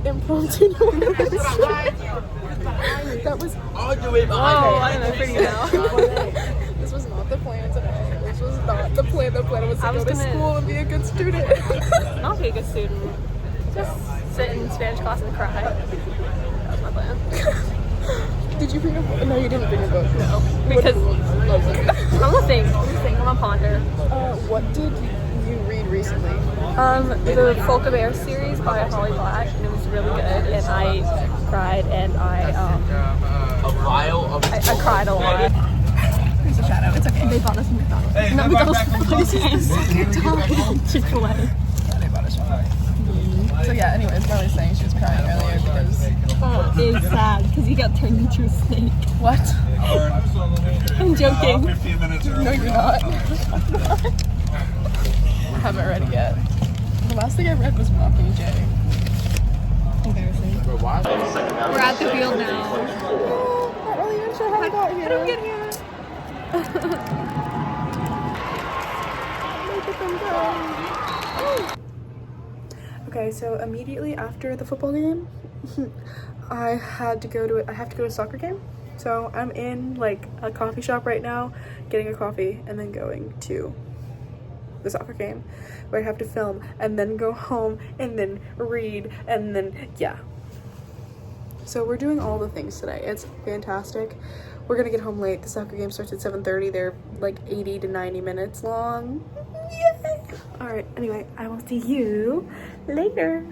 Impromptu That was. I don't know, pretty now. This was not the plan today. This was not the plan. The plan was to go to school and be a good student. Not be a good student. Just sit in Spanish class and cry. That was my plan. Did you bring a book? No, you didn't bring a book. No, because I'm a think. I'm a ponder. What did you read recently? The Folka Bear series by Holly Black, and it was really good. And I cried, and I cried a lot. There's a shadow. It's okay. They bought us McDonald's. Not McDonald's. Chick-fil-A. Yeah, they bought us Chick-fil-A. So yeah, anyways, Molly was saying she was crying earlier because It's sad because he got turned into a snake. what? I'm joking. No, you're not. I haven't read it yet. The last thing I read was Mockingjay. Embarrassing. We're at the field now. Not really even sure how I got here. I don't get here. Look at them go. Okay, so immediately after the football game, I have to go to a soccer game. So I'm in like a coffee shop right now, getting a coffee and then going to the soccer game where I have to film and then go home and then read and then yeah. So we're doing all the things today. It's fantastic. We're gonna get home late. The soccer game starts at 7:30. They're like 80 to 90 minutes long. Yay! All right, anyway, I will see you later.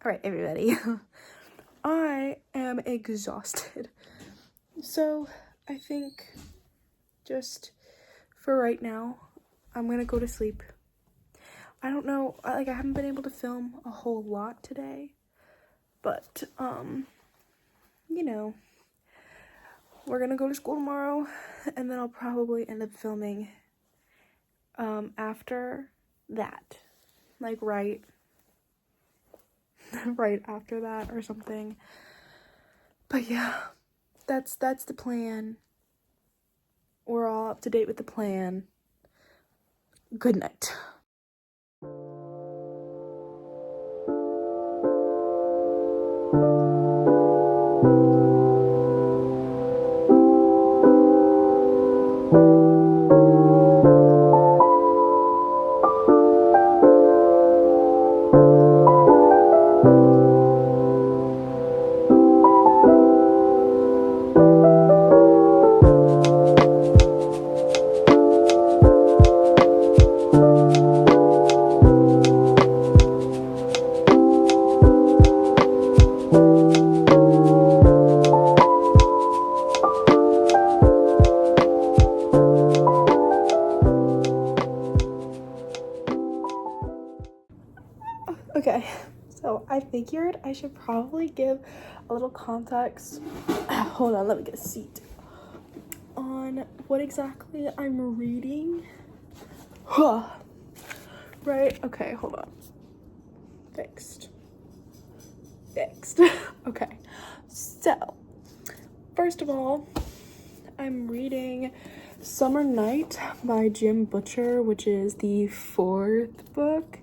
All right, everybody. I am exhausted. So I think just for right now, I'm gonna go to sleep. I don't know, I haven't been able to film a whole lot today, but, you know, we're gonna go to school tomorrow, and then I'll probably end up filming, after that, like, right after that or something, but yeah, that's the plan. We're all up to date with the plan. Good night. Okay, so I figured I should probably give a little context. Hold on, let me get a seat. On what exactly I'm reading. Right, okay, hold on. Fixed. Okay, so first of all, I'm reading Summer Night by Jim Butcher, which is the 4th book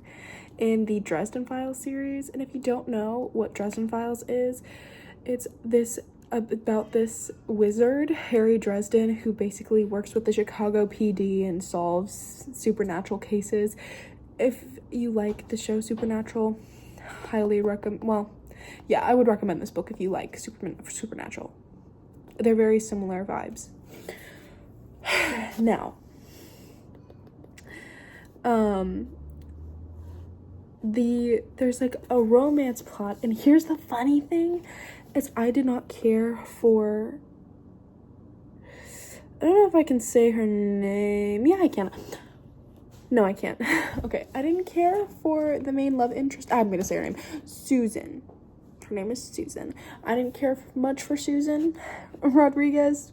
in the Dresden Files series. And if you don't know what Dresden Files is, it's this about this wizard, Harry Dresden, who basically works with the Chicago PD and solves supernatural cases. If you like the show Supernatural, highly recommend. Well, yeah, I would recommend this book if you like Supernatural. They're very similar vibes. Now, there's like a romance plot, and here's the funny thing, is I did not care for, I don't know if I can say her name. Yeah, I can. No, I can't. Okay, I didn't care for the main love interest. I'm gonna say her name. Susan. Her name is Susan. I didn't care much for Susan Rodriguez?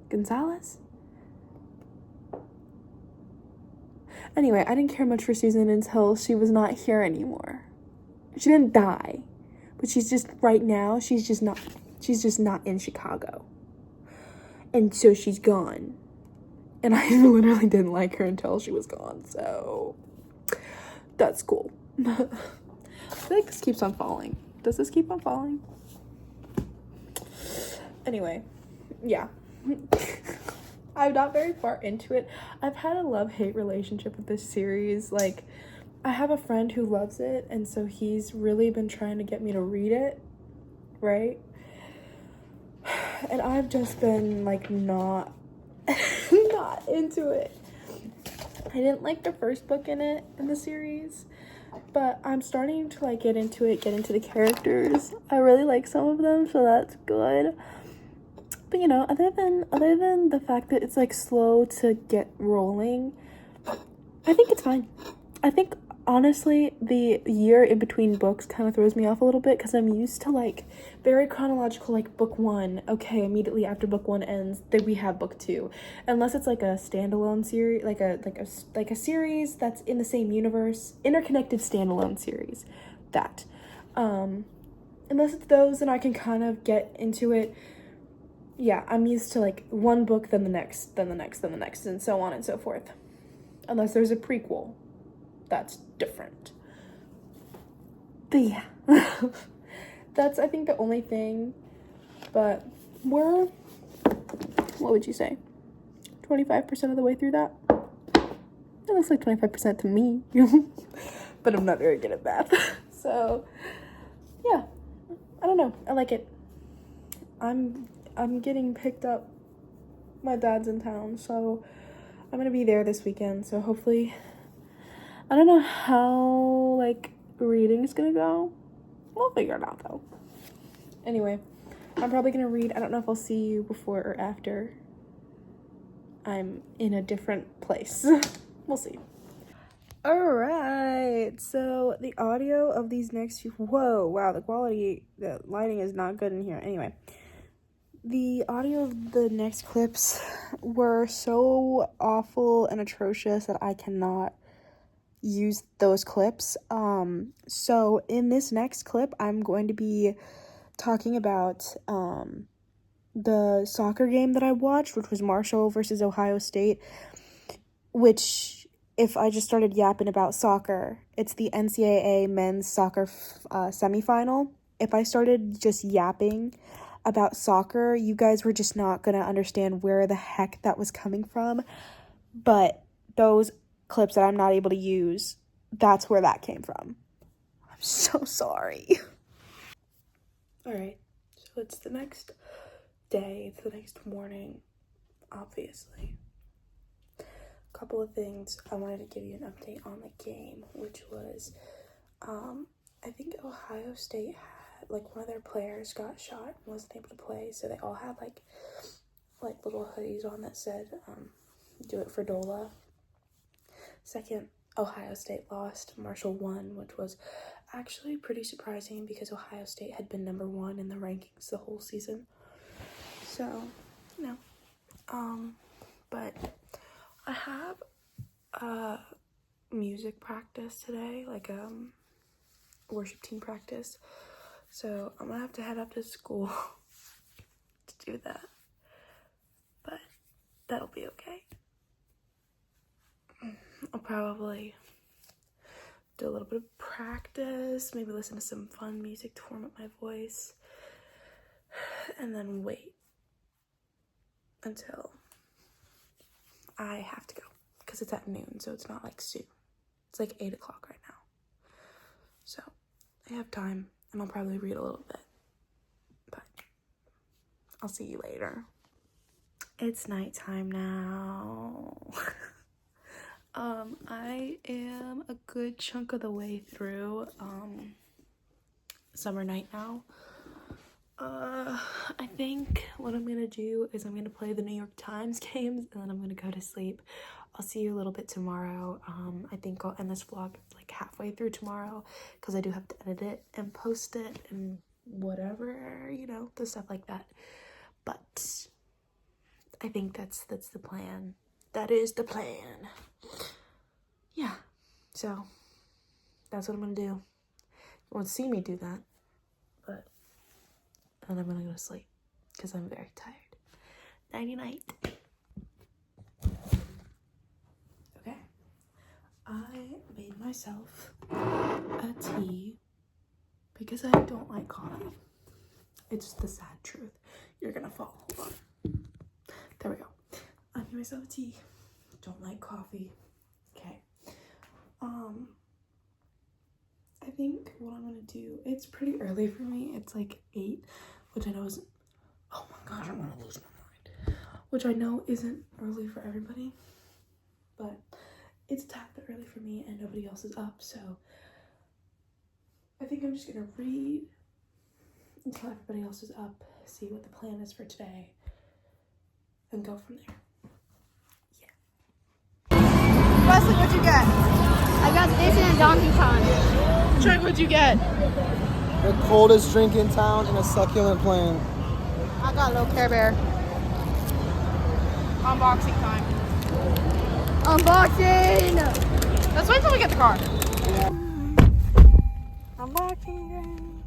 Gonzalez? Anyway, I didn't care much for Susan until she was not here anymore. She didn't die, but she's just, right now, she's just not in Chicago. And so she's gone. And I literally didn't like her until she was gone, so that's cool. I feel like this keeps on falling. Does this keep on falling? Anyway, yeah. I'm not very far into it. I've had a love-hate relationship with this series. Like, I have a friend who loves it, and so he's really been trying to get me to read it, right? And I've just been, like, not into it. I didn't like the first book in the series, but I'm starting to, like, get into the characters. I really like some of them, so that's good. But, you know, other than the fact that it's, like, slow to get rolling, I think it's fine. I think, honestly, the year in between books kind of throws me off a little bit, because I'm used to, like, very chronological, like, book 1. Okay, immediately after book 1 ends, then we have book 2. Unless it's, like, a standalone series, like a series that's in the same universe, interconnected standalone series. That. Unless it's those, then I can kind of get into it. Yeah, I'm used to, like, one book, then the next, then the next, then the next, and so on and so forth. Unless there's a prequel. That's different. But yeah. That's, I think, the only thing. But we're, what would you say, 25% of the way through that? It looks like 25% to me. But I'm not very good at math. So, yeah. I don't know. I like it. I'm getting picked up. My dad's in town, so I'm gonna be there this weekend. So hopefully, I don't know how, like, reading is gonna go. We'll figure it out, though. Anyway, I'm probably gonna read. I don't know if I'll see you before or after. I'm in a different place. We'll see. Alright, so the audio of these next few, whoa, wow, the lighting is not good in here. Anyway, the audio of the next clips were so awful and atrocious that I cannot use those clips. So in this next clip, I'm going to be talking about the soccer game that I watched, which was Marshall versus Ohio State, which, if I just started yapping about soccer, it's the NCAA men's soccer semifinal. If I started just yapping about soccer, you guys were just not gonna understand where the heck that was coming from. But those clips that I'm not able to use, that's where that came from. I'm so sorry. Alright, so it's the next day, it's the next morning, obviously. A couple of things I wanted to give you an update on the game, which was, I think Ohio State had, like, one of their players got shot and wasn't able to play, so they all had, like little hoodies on that said, do it for Dola. Second, Ohio State lost, Marshall won, which was actually pretty surprising because Ohio State had been number 1 in the rankings the whole season. So, but I have music practice today, like worship team practice. So I'm gonna have to head up to school to do that. But that'll be okay. I'll probably do a little bit of practice, maybe listen to some fun music to warm up my voice, and then wait until I have to go, because it's at noon, so it's not like soon. It's like 8 o'clock right now. So I have time, and I'll probably read a little bit, but I'll see you later. It's nighttime now. I am a good chunk of the way through summer night now. I think what I'm gonna do is I'm gonna play the New York Times games, and then I'm gonna go to sleep. I'll see you a little bit tomorrow. I think I'll end this vlog like halfway through tomorrow, because I do have to edit it and post it and whatever, you know, the stuff like that. But I think that's the plan. That is the plan. Yeah, so that's what I'm gonna do. You won't see me do that, but then I'm gonna go to sleep because I'm very tired. Nighty night. Okay, I made myself a tea because I don't like coffee. It's the sad truth. You're gonna fall. Hold on. There we go. I made myself a tea. Don't like coffee. Okay. I think what I'm gonna do, it's pretty early for me. It's like 8, which I know isn't, oh my gosh, I'm gonna lose my mind. Which I know isn't early for everybody, but it's a tad bit early for me and nobody else is up, so I think I'm just gonna read until everybody else is up, see what the plan is for today, and go from there. Wesley, what'd you get? I got this and a Donkey Kong. Trent, what'd you get? The coldest drink in town and a succulent plant. I got a little Care Bear. Unboxing time. Unboxing! Let's wait till we get the car. Unboxing.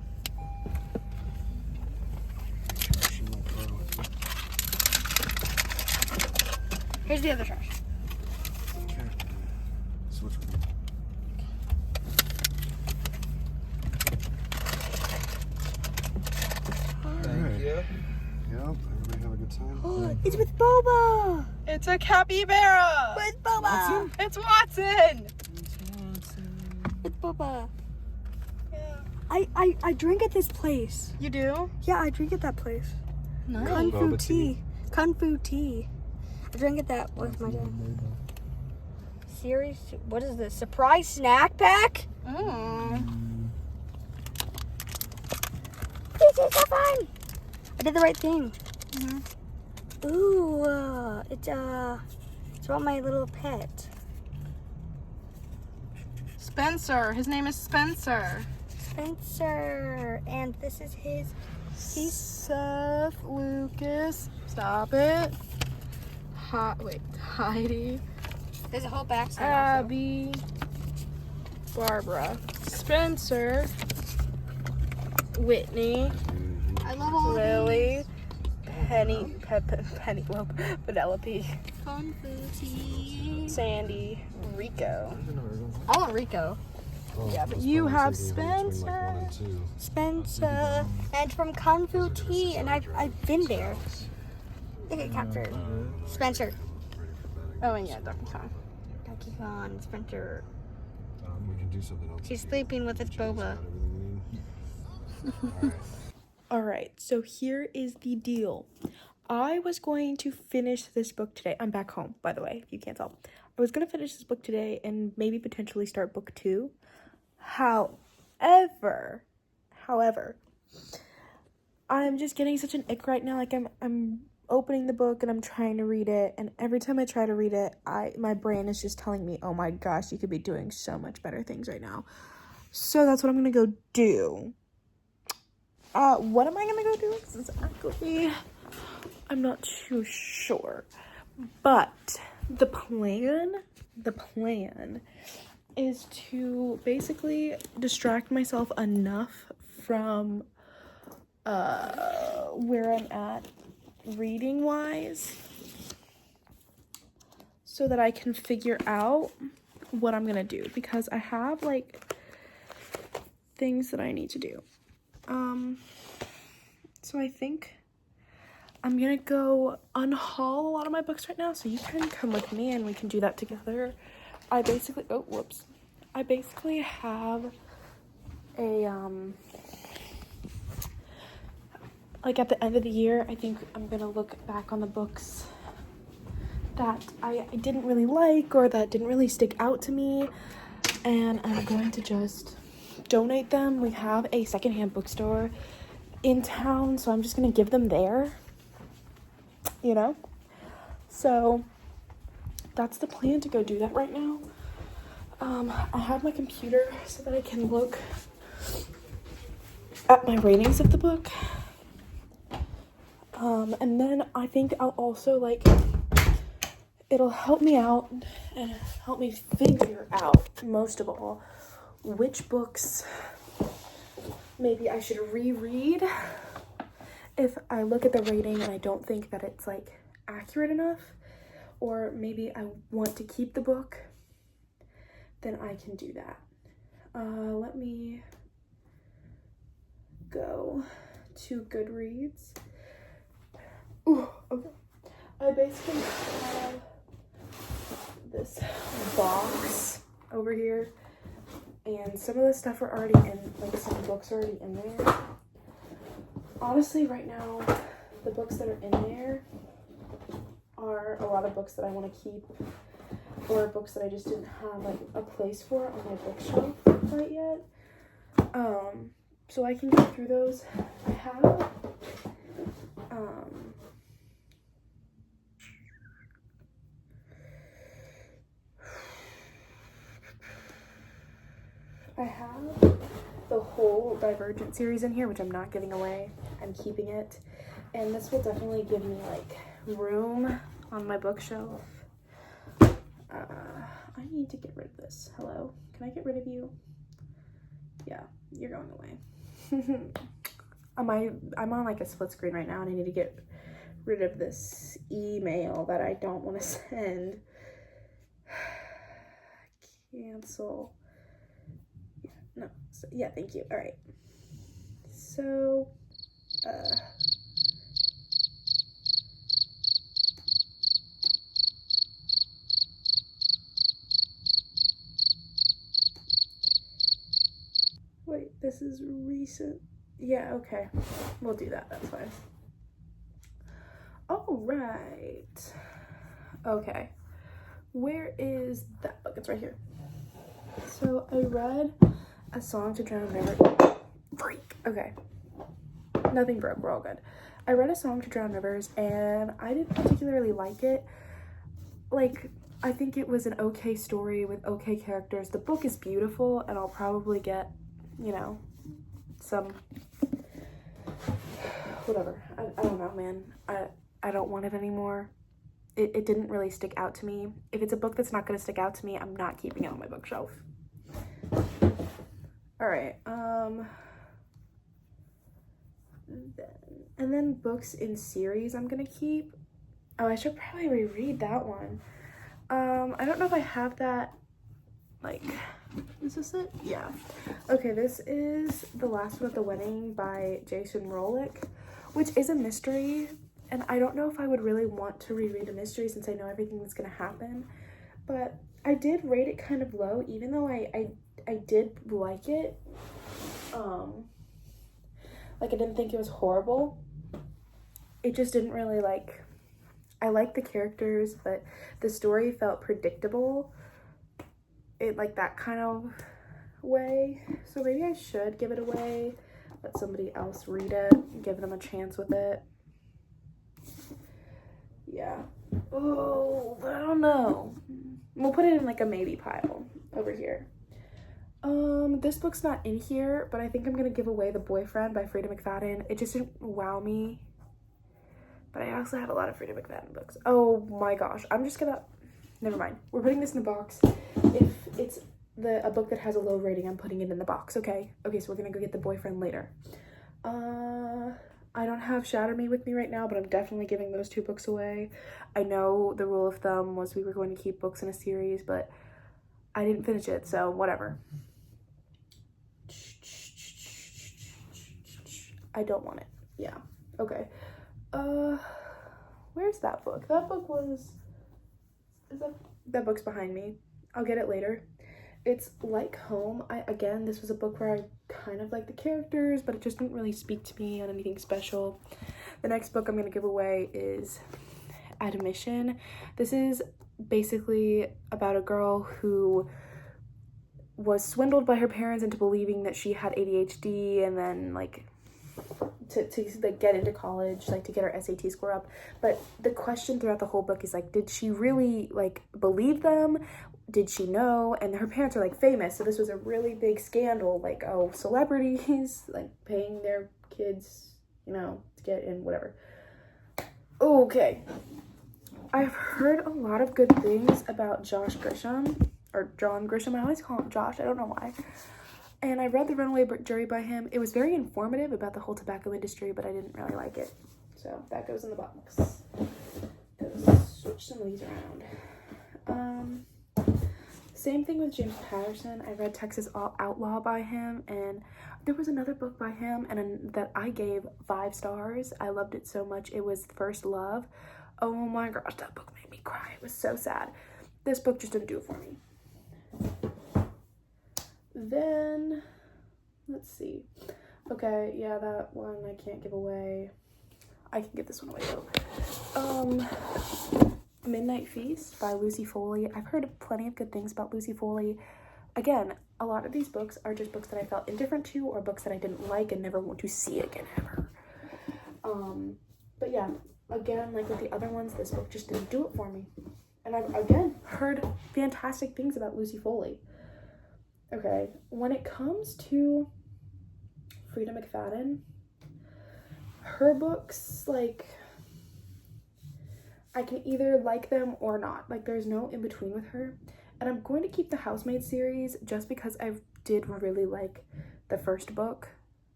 Here's the other trash. Thank you. Yep, everybody have a good time. Oh, it's with Boba! It's a capybara. With Boba! Watson? It's Watson. With Boba. Yeah. I drink at this place. You do? Yeah, I drink at that place. Nice. Kung Fu Boba tea. tea. Kung Fu tea. I drink at that with my dad. Series? What is this? Surprise snack pack? This is so fun! I did the right thing. Ooh, it's about my little pet. Spencer. His name is Spencer. Spencer. And this is his. He's Seth, Lucas. Stop it. Heidi. There's a whole backside. Abby. Barbara. Spencer. Whitney. I love all Lily. Penelope. Kung Fu tea. Sandy. Rico. I want Rico. Yeah, but you have Spencer. Spencer. And from Kung Fu tea, and I've been there. Look at captured. Spencer. Oh, and yeah, Donkey Kong. Donkey Kong. Spencer. We can do something else. He's sleeping with his boba. Alright, so here is the deal. I was going to finish this book today. I'm back home, by the way, if you can't tell. I was going to finish this book today and maybe potentially start book 2. However, I'm just getting such an ick right now. Like, I'm opening the book and I'm trying to read it, and every time I try to read it, my brain is just telling me, oh my gosh, you could be doing so much better things right now. So that's what I'm gonna go do. What am I gonna go do exactly? I'm not too sure. But the plan is to basically distract myself enough from where I'm at reading wise so that I can figure out what I'm gonna do, because I have like things that I need to do. So I think I'm gonna go unhaul a lot of my books right now, so you can come with me and we can do that together. I basically have a like at the end of the year, I think I'm gonna look back on the books that I didn't really like or that didn't really stick out to me, and I'm going to just donate them. We have a secondhand bookstore in town, so I'm just gonna give them there, you know? So that's the plan, to go do that right now. I have my computer so that I can look at my ratings of the book. And then I think I'll also, like, it'll help me out and help me figure out, most of all, which books maybe I should reread if I look at the rating and I don't think that it's, like, accurate enough, or maybe I want to keep the book, then I can do that. Let me go to Goodreads. Ooh, okay. I basically have this box over here, and some of the stuff are already in, like, some books are already in there. Honestly, right now, the books that are in there are a lot of books that I want to keep, or books that I just didn't have, like, a place for on my bookshelf quite yet. So I can go through those. I have the whole Divergent series in here, which I'm not giving away. I'm keeping it. And this will definitely give me, like, room on my bookshelf. I need to get rid of this. Hello? Can I get rid of you? Yeah, you're going away. I'm on, like, a split screen right now, and I need to get rid of this email that I don't want to send. Cancel. No. So, yeah, thank you. All right. So, wait, this is recent. Yeah, okay. We'll do that. That's fine. All right. Okay. Where is that book? It's right here. So I read A Song to Drown Rivers. Freak. Okay. Nothing broke. We're all good. I read A Song to Drown Rivers, and I didn't particularly like it. Like, I think it was an okay story with okay characters. The book is beautiful, and I'll probably get, you know, some, whatever. I don't know, man. I don't want it anymore. It didn't really stick out to me. If it's a book that's not going to stick out to me, I'm not keeping it on my bookshelf. All right. And then books in series I'm going to keep. Oh, I should probably reread that one. I don't know if I have that, like, is this it? Yeah. Okay, this is The Last One at the Wedding by Jason Rolick, which is a mystery, and I don't know if I would really want to reread a mystery since I know everything that's gonna happen, but I did rate it kind of low, even though I did like it. Like, I didn't think it was horrible. It just didn't really, like, I liked the characters, but the story felt predictable. It, like, that kind of way. So maybe I should give it away, let somebody else read it, give them a chance with it. yeah. Oh, I don't know. We'll put it in like a maybe pile over here. This book's not in here, but I think I'm gonna give away The Boyfriend by Frida McFadden. It just didn't wow me. But I also have a lot of Frida McFadden books. Oh my gosh. I'm just gonna, never mind. We're putting this in the box. If it's a book that has a low rating, I'm putting it in the box, okay? Okay, so we're gonna go get The Boyfriend later. I don't have Shatter Me with me right now, but I'm definitely giving those 2 books away. I know the rule of thumb was we were going to keep books in a series, but I didn't finish it, so whatever. I don't want it. Yeah. Okay. Where's that book? That book was... That book's behind me. I'll get it later. It's Like Home. Again, this was a book where I kind of like the characters, but it just didn't really speak to me on anything special. The next book I'm going to give away is Admission. This is basically about a girl who was swindled by her parents into believing that she had ADHD, and then like to like get into college, like to get her SAT score up. But the question throughout the whole book is like, did she really like believe them? Did she know? And her parents are like famous, so this was a really big scandal, like, oh, celebrities like paying their kids, you know, to get in, whatever. Okay, I've heard a lot of good things about Josh Grisham, or John Grisham. I always call him Josh, I don't know why. And I read The Runaway Jury by him. It was very informative about the whole tobacco industry, but I didn't really like it, so that goes in the box. Let's switch some of these around. Same thing with James Patterson. I read Texas Outlaw by him, and there was another book by him and that I gave 5 stars. I loved it so much. It was First Love. Oh my gosh, that book made me cry. It was so sad. This book just didn't do it for me. Then, let's see. Okay, yeah, that one I can't give away. I can give this one away though. Midnight Feast by Lucy Foley. I've heard plenty of good things about Lucy Foley. Again, a lot of these books are just books that I felt indifferent to, or books that I didn't like and never want to see again ever. But yeah, again, like with the other ones, this book just didn't do it for me. And I've, again, heard fantastic things about Lucy Foley. Okay, when it comes to Frida McFadden, her books, like, I can either like them or not. Like, there's no in between with her. And I'm going to keep the Housemaid series just because I did really like the first book.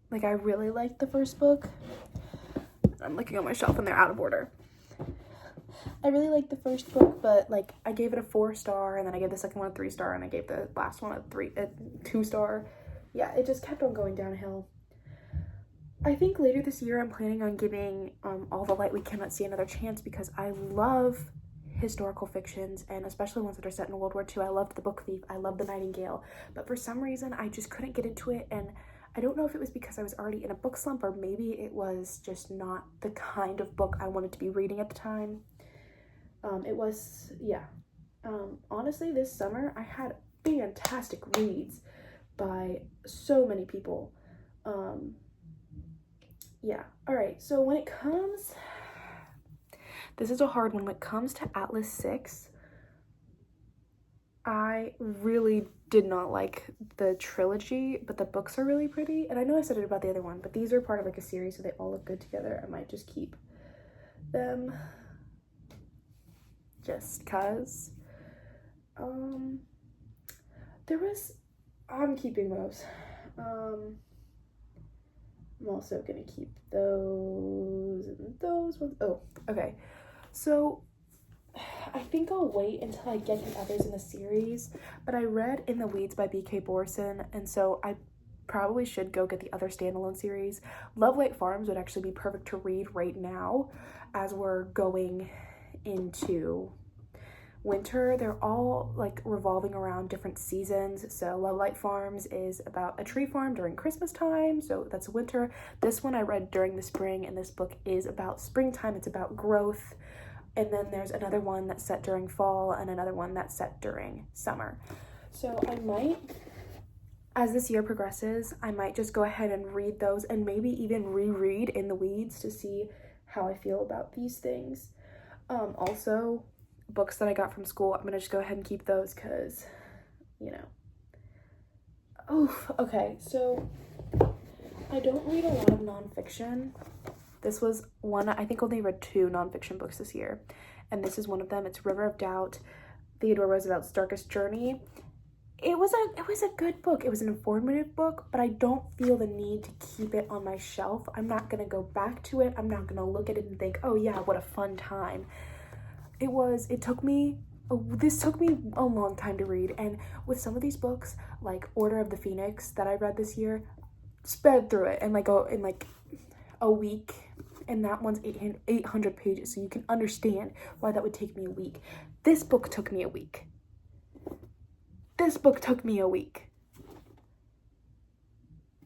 Like, I really liked the first book. I'm looking on my shelf and they're out of order. I really liked the first book, but like I gave it a 4-star, and then I gave the second one a 3-star, and I gave the last one a 2-star. Yeah, it just kept on going downhill. I think later this year I'm planning on giving All the Light We Cannot See another chance, because I love historical fictions, and especially ones that are set in World War II. I loved The Book Thief, I loved The Nightingale, but for some reason I just couldn't get into it, and I don't know if it was because I was already in a book slump, or maybe it was just not the kind of book I wanted to be reading at the time. Honestly, this summer I had fantastic reads by so many people. Alright, so when it comes, this is a hard one. When it comes to Atlas 6, I really did not like the trilogy, but the books are really pretty. And I know I said it about the other one, but these are part of like a series, so they all look good together. I might just keep them just cause. I'm keeping those. I'm also gonna keep those and those ones. Oh, okay. So I think I'll wait until I get the others in the series, but I read In the Weeds by B.K. Borson, and so I probably should go get the other standalone series. Love Light Farms would actually be perfect to read right now as we're going into winter. They're all like revolving around different seasons. So Love Light Farms is about a tree farm during Christmas time, so that's winter. This one I read during the spring, and this book is about springtime. It's about growth. And then there's another one that's set during fall, and another one that's set during summer. So I might, as this year progresses, I might just go ahead and read those, and maybe even reread In the Weeds to see how I feel about these things. Also, books that I got from school, I'm gonna just go ahead and keep those because, you know. Oh, okay, so I don't read a lot of nonfiction. This was one, I think only read 2 nonfiction books this year, and this is one of them. It's River of Doubt, Theodore Roosevelt's Darkest Journey. It was a good book. It was an informative book, but I don't feel the need to keep it on my shelf. I'm not gonna go back to it. I'm not gonna look at it and think, oh yeah, what a fun time. This took me a long time to read, and with some of these books, like Order of the Phoenix that I read this year, sped through it in like a week, and that one's 800 pages, so you can understand why that would take me a week. This book took me a week.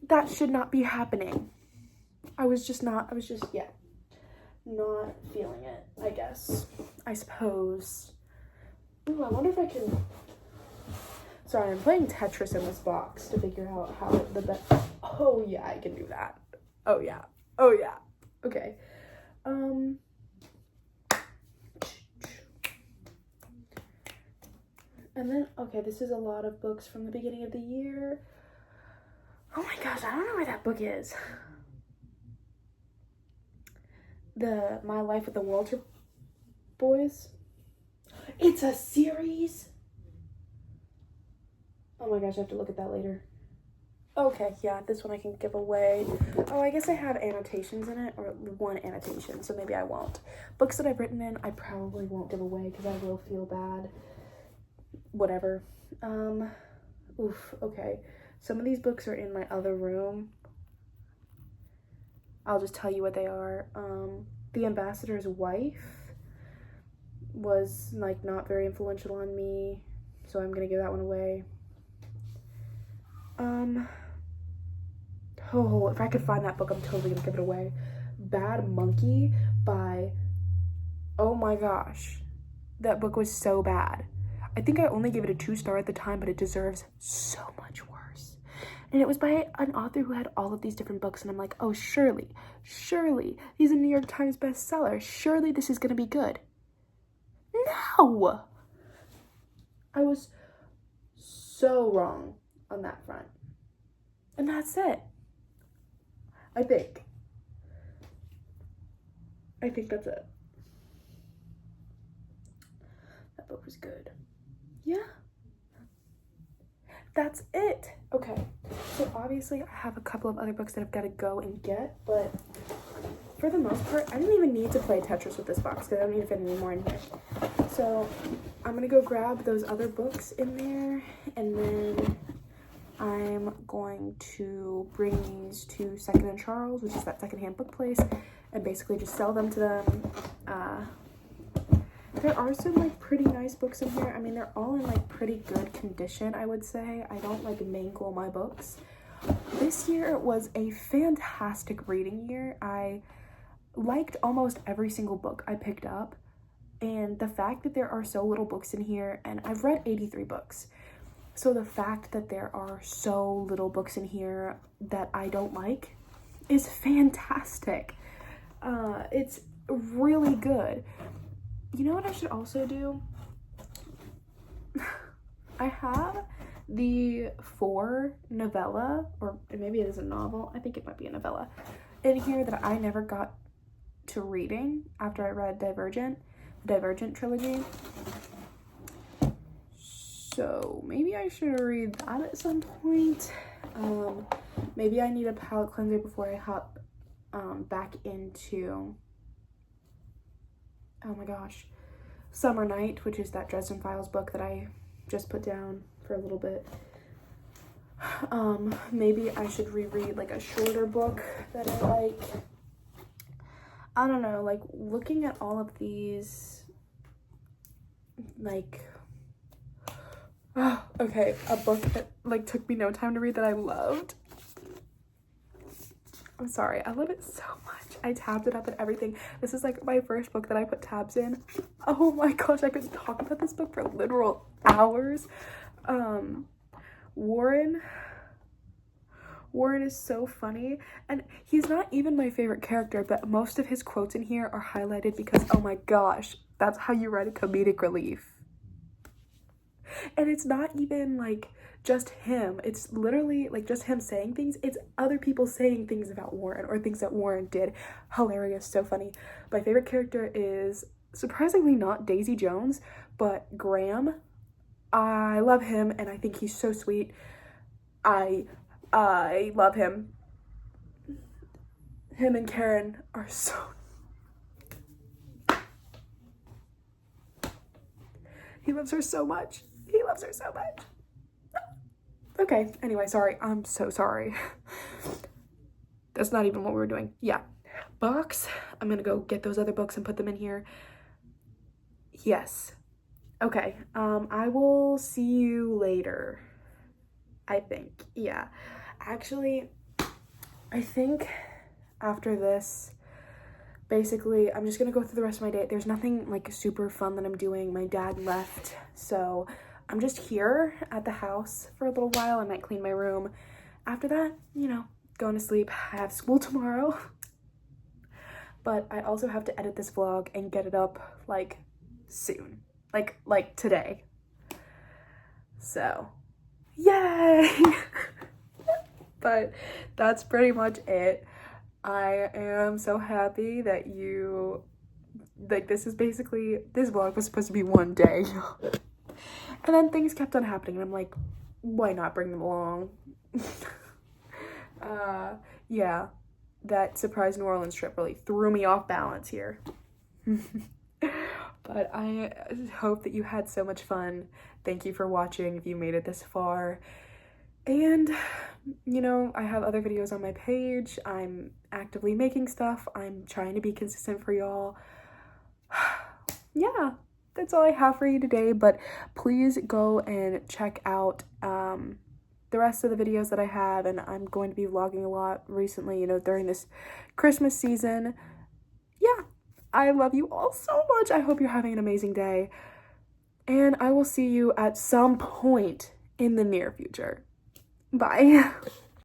That should not be happening. I was just not feeling it, I guess. I suppose. Ooh, I wonder if I can... Sorry, I'm playing Tetris in this box to figure out how the best... Oh, yeah, I can do that. Oh, yeah. Okay. And then, okay, this is a lot of books from the beginning of the year. Oh my gosh, I don't know where that book is. My Life with the Walter Boys. It's a series. Oh my gosh, I have to look at that later. Okay, yeah, this one I can give away. Oh, I guess I have annotations in it, or 1 annotation, so maybe I won't. Books that I've written in, I probably won't give away because I will feel bad. Whatever. Okay. Some of these books are in my other room. I'll just tell you what they are. The Ambassador's Wife was, like, not very influential on me, so I'm gonna give that one away. Oh, if I could find that book, I'm totally gonna give it away. Bad Monkey by... Oh my gosh. That book was so bad. I think I only gave it a 2-star at the time, but it deserves so much worse. And it was by an author who had all of these different books, and I'm like, oh, surely, he's a New York Times bestseller. Surely this is gonna be good. No! I was so wrong on that front. And that's it. I think that's it. That book was good. Yeah. That's it. Okay. So obviously I have a couple of other books that I've got to go and get, but for the most part, I didn't even need to play Tetris with this box because I don't need to fit any more in here. So I'm going to go grab those other books in there, and then I'm going to bring these to Second and Charles, which is that secondhand book place, and basically just sell them to them. There are some like pretty nice books in here. I mean, they're all in like pretty good condition, I would say. I don't like mangle my books. This year was a fantastic reading year. I liked almost every single book I picked up, and the fact that there are so little books in here, and I've read 83 books. So the fact that there are so little books in here that I don't like is fantastic. It's really good. You know what I should also do? I have the 4 novella, or maybe it is a novel. I think it might be a novella in here that I never got to reading after I read the Divergent trilogy. So maybe I should read that at some point. Maybe I need a palate cleanser before I hop back into, oh my gosh, Summer Night, which is that Dresden Files book that I just put down for a little bit. Maybe I should reread like a shorter book that I like. I don't know, like looking at all of these, like, okay, a book that like took me no time to read that I loved. I'm sorry, I love it so much. I tabbed it up and everything. This is like my first book that I put tabs in. Oh my gosh, I could talk about this book for literal hours. Warren is so funny, and he's not even my favorite character, but most of his quotes in here are highlighted because, oh my gosh, That's how you write a comedic relief. And it's not even like just him. It's literally like just him saying things. It's other people saying things about Warren or things that Warren did. Hilarious, so funny. My favorite character is surprisingly not Daisy Jones, but Graham. I love him and I think he's so sweet. I love him. Him and Karen are so... He loves her so much. He loves her so much. Okay, anyway, sorry. I'm so sorry. That's not even what we were doing. Yeah. Books. I'm gonna go get those other books and put them in here. Yes. Okay. I will see you later. I think. Yeah. Actually, I think after this, basically, I'm just gonna go through the rest of my day. There's nothing like super fun that I'm doing. My dad left, so I'm just here at the house for a little while. I might clean my room. After that, you know, going to sleep. I have school tomorrow. But I also have to edit this vlog and get it up like soon. Like today. So, yay! But that's pretty much it. I am so happy that you, like, this vlog was supposed to be one day. And then things kept on happening and I'm like, why not bring them along? Yeah, that surprise New Orleans trip really threw me off balance here. But I hope that you had so much fun. Thank you for watching if you made it this far. And, you know, I have other videos on my page. I'm actively making stuff. I'm trying to be consistent for y'all. Yeah, that's all I have for you today. But please go and check out the rest of the videos that I have. And I'm going to be vlogging a lot recently, you know, during this Christmas season. Yeah, I love you all so much. I hope you're having an amazing day. And I will see you at some point in the near future. Bye.